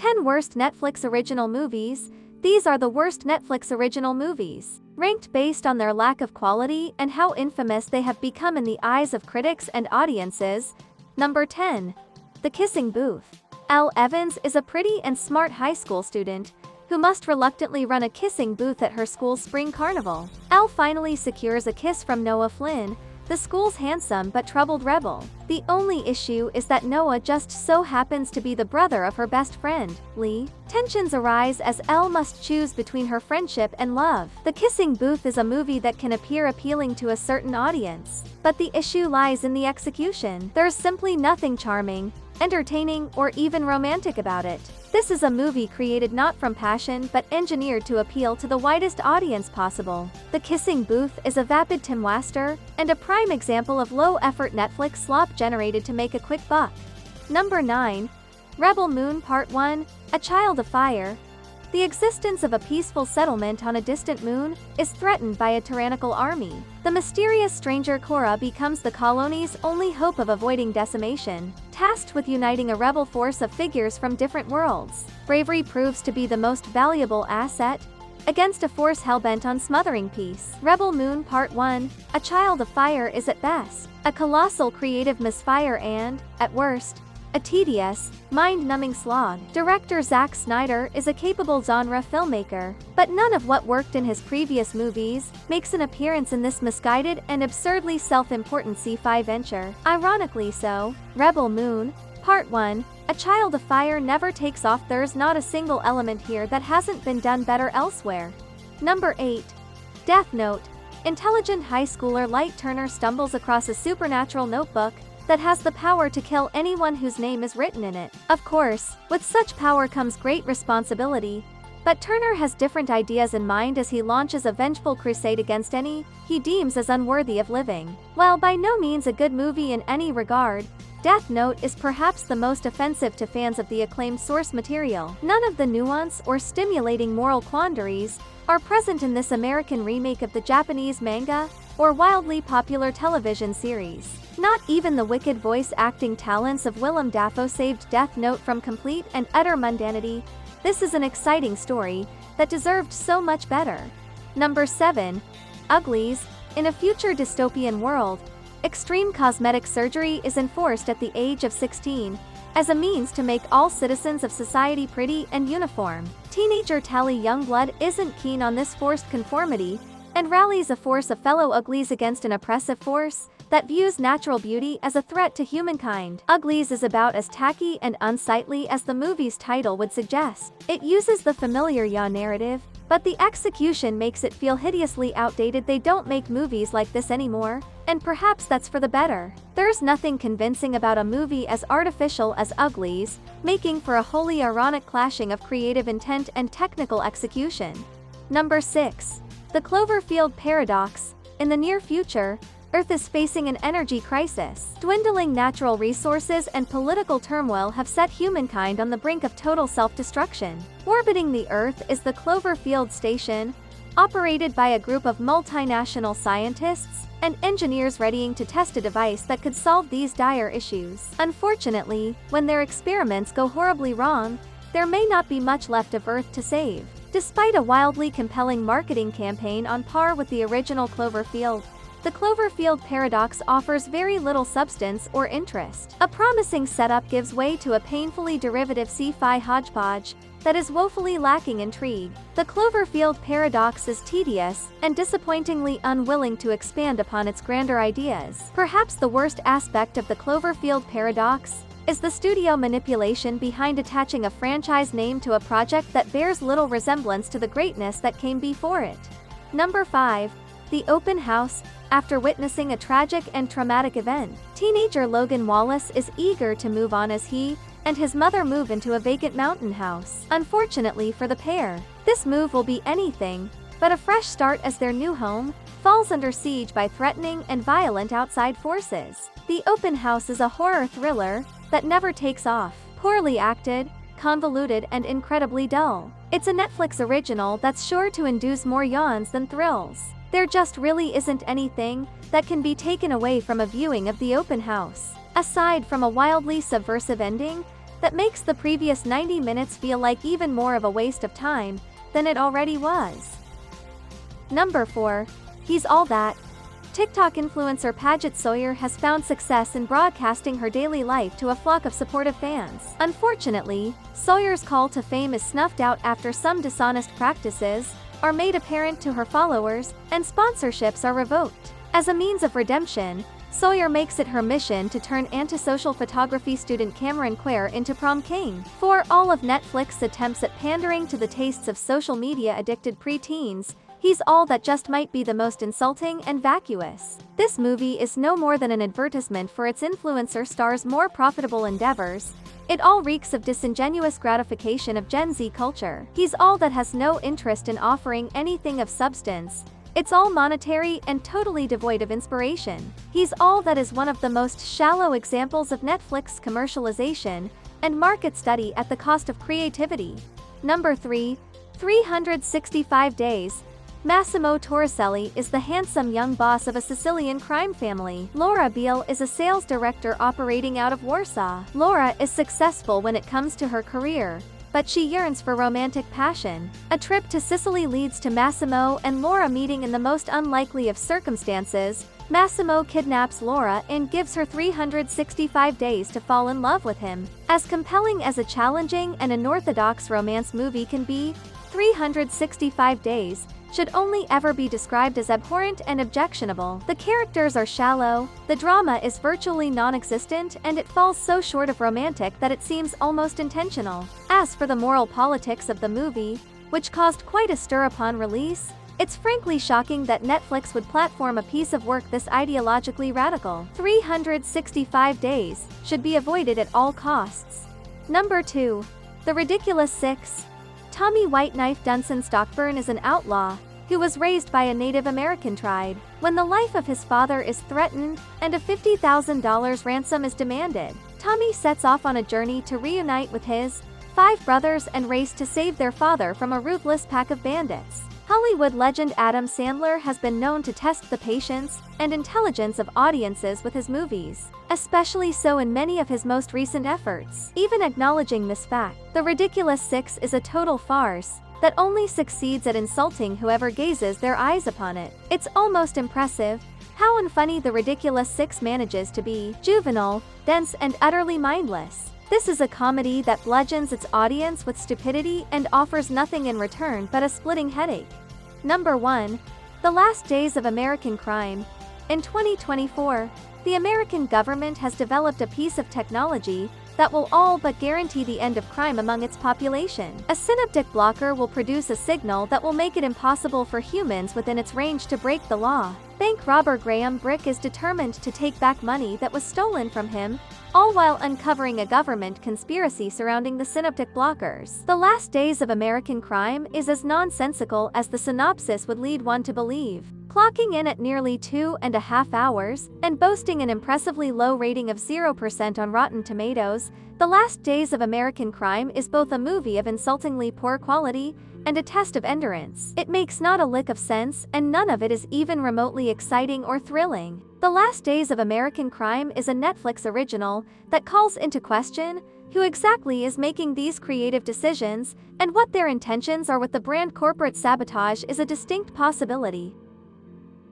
10 Worst Netflix Original Movies. These are the worst Netflix original movies, ranked based on their lack of quality and how infamous they have become in the eyes of critics and audiences. Number 10. The Kissing Booth. Elle Evans is a pretty and smart high school student who must reluctantly run a kissing booth at her school's spring carnival. Elle finally secures a kiss from Noah Flynn, the school's handsome but troubled rebel. The only issue is that Noah just so happens to be the brother of her best friend, Lee. Tensions arise as Elle must choose between her friendship and love. The Kissing Booth is a movie that can appear appealing to a certain audience, but the issue lies in the execution. There's simply nothing charming, entertaining, or even romantic about it. This is a movie created not from passion but engineered to appeal to the widest audience possible. The Kissing Booth is a vapid timwaster, and a prime example of low-effort Netflix slop generated to make a quick buck. Number 9. Rebel Moon Part 1, A Child of Fire. The existence of a peaceful settlement on a distant moon is threatened by a tyrannical army. The mysterious stranger Cora becomes the colony's only hope of avoiding decimation, tasked with uniting a rebel force of figures from different worlds. Bravery proves to be the most valuable asset against a force hell-bent on smothering peace. Rebel Moon Part 1, A Child of Fire is at best a colossal creative misfire and, at worst, a tedious, mind-numbing slog. Director Zack Snyder is a capable genre filmmaker, but none of what worked in his previous movies makes an appearance in this misguided and absurdly self-important sci-fi venture. Ironically so, Rebel Moon Part 1, A Child of Fire never takes off. There's not a single element here that hasn't been done better elsewhere. Number 8. Death Note. Intelligent high schooler Light Turner stumbles across a supernatural notebook that has the power to kill anyone whose name is written in it. Of course, with such power comes great responsibility, but Turner has different ideas in mind as he launches a vengeful crusade against any he deems as unworthy of living. While by no means a good movie in any regard, Death Note is perhaps the most offensive to fans of the acclaimed source material. None of the nuance or stimulating moral quandaries are present in this American remake of the Japanese manga or wildly popular television series. Not even the wicked voice acting talents of Willem Dafoe saved Death Note from complete and utter mundanity. This is an exciting story that deserved so much better. Number 7. Uglies. In a future dystopian world, extreme cosmetic surgery is enforced at the age of 16 as a means to make all citizens of society pretty and uniform. Teenager Tally Youngblood isn't keen on this forced conformity and rallies a force of fellow Uglies against an oppressive force that views natural beauty as a threat to humankind. Uglies is about as tacky and unsightly as the movie's title would suggest. It uses the familiar yaw narrative, but the execution makes it feel hideously outdated. They don't make movies like this anymore, and perhaps that's for the better. There's nothing convincing about a movie as artificial as Uglies, making for a wholly ironic clashing of creative intent and technical execution. Number 6. The Cloverfield Paradox. In the near future, Earth is facing an energy crisis. Dwindling natural resources and political turmoil have set humankind on the brink of total self-destruction. Orbiting the Earth is the Cloverfield Station, operated by a group of multinational scientists and engineers readying to test a device that could solve these dire issues. Unfortunately, when their experiments go horribly wrong, there may not be much left of Earth to save. Despite a wildly compelling marketing campaign on par with the original Cloverfield, the Cloverfield Paradox offers very little substance or interest. A promising setup gives way to a painfully derivative sci-fi hodgepodge that is woefully lacking intrigue. The Cloverfield Paradox is tedious and disappointingly unwilling to expand upon its grander ideas. Perhaps the worst aspect of the Cloverfield Paradox is the studio manipulation behind attaching a franchise name to a project that bears little resemblance to the greatness that came before it. Number 5. The Open House. After witnessing a tragic and traumatic event, teenager Logan Wallace is eager to move on as he and his mother move into a vacant mountain house. Unfortunately for the pair, this move will be anything but a fresh start as their new home falls under siege by threatening and violent outside forces. The Open House is a horror thriller that never takes off. Poorly acted, convoluted, and incredibly dull. It's a Netflix original that's sure to induce more yawns than thrills. There just really isn't anything that can be taken away from a viewing of The Open House. Aside from a wildly subversive ending, that makes the previous 90 minutes feel like even more of a waste of time than it already was. Number 4. He's All That. TikTok influencer Paget Sawyer has found success in broadcasting her daily life to a flock of supportive fans. Unfortunately, Sawyer's call to fame is snuffed out after some dishonest practices are made apparent to her followers, and sponsorships are revoked. As a means of redemption, Sawyer makes it her mission to turn antisocial photography student Cameron Quare into prom king. For all of Netflix's attempts at pandering to the tastes of social media-addicted preteens, He's All That just might be the most insulting and vacuous. This movie is no more than an advertisement for its influencer star's more profitable endeavors. It all reeks of disingenuous gratification of Gen Z culture. He's All That has no interest in offering anything of substance. It's all monetary and totally devoid of inspiration. He's All That is one of the most shallow examples of Netflix commercialization and market study at the cost of creativity. Number 3. 365 Days. Massimo Torricelli is the handsome young boss of a Sicilian crime family. Laura Beale is a sales director operating out of Warsaw. Laura is successful when it comes to her career, but she yearns for romantic passion. A trip to Sicily leads to Massimo and Laura meeting in the most unlikely of circumstances. Massimo kidnaps Laura and gives her 365 days to fall in love with him. As compelling as a challenging and unorthodox romance movie can be, 365 Days should only ever be described as abhorrent and objectionable. The characters are shallow, the drama is virtually non-existent, and it falls so short of romantic that it seems almost intentional. As for the moral politics of the movie, which caused quite a stir upon release, it's frankly shocking that Netflix would platform a piece of work this ideologically radical. 365 Days should be avoided at all costs. Number 2. The Ridiculous Six. Tommy Whiteknife Dunson Stockburn is an outlaw who was raised by a Native American tribe. When the life of his father is threatened and a $50,000 ransom is demanded, Tommy sets off on a journey to reunite with his 5 brothers and race to save their father from a ruthless pack of bandits. Hollywood legend Adam Sandler has been known to test the patience and intelligence of audiences with his movies, especially so in many of his most recent efforts. Even acknowledging this fact, The Ridiculous Six is a total farce that only succeeds at insulting whoever gazes their eyes upon it. It's almost impressive how unfunny The Ridiculous Six manages to be: juvenile, dense, and utterly mindless. This is a comedy that bludgeons its audience with stupidity and offers nothing in return but a splitting headache. Number 1. The Last Days of American Crime. In 2024, the American government has developed a piece of technology that will all but guarantee the end of crime among its population. A synaptic blocker will produce a signal that will make it impossible for humans within its range to break the law. Bank robber Graham Brick is determined to take back money that was stolen from him, all while uncovering a government conspiracy surrounding the synaptic blockers. The Last Days of American Crime is as nonsensical as the synopsis would lead one to believe. Clocking in at nearly 2.5 hours, and boasting an impressively low rating of 0% on Rotten Tomatoes, The Last Days of American Crime is both a movie of insultingly poor quality and a test of endurance. It makes not a lick of sense, and none of it is even remotely exciting or thrilling. The Last Days of American Crime is a Netflix original that calls into question who exactly is making these creative decisions, and what their intentions are with the brand. Corporate sabotage is a distinct possibility.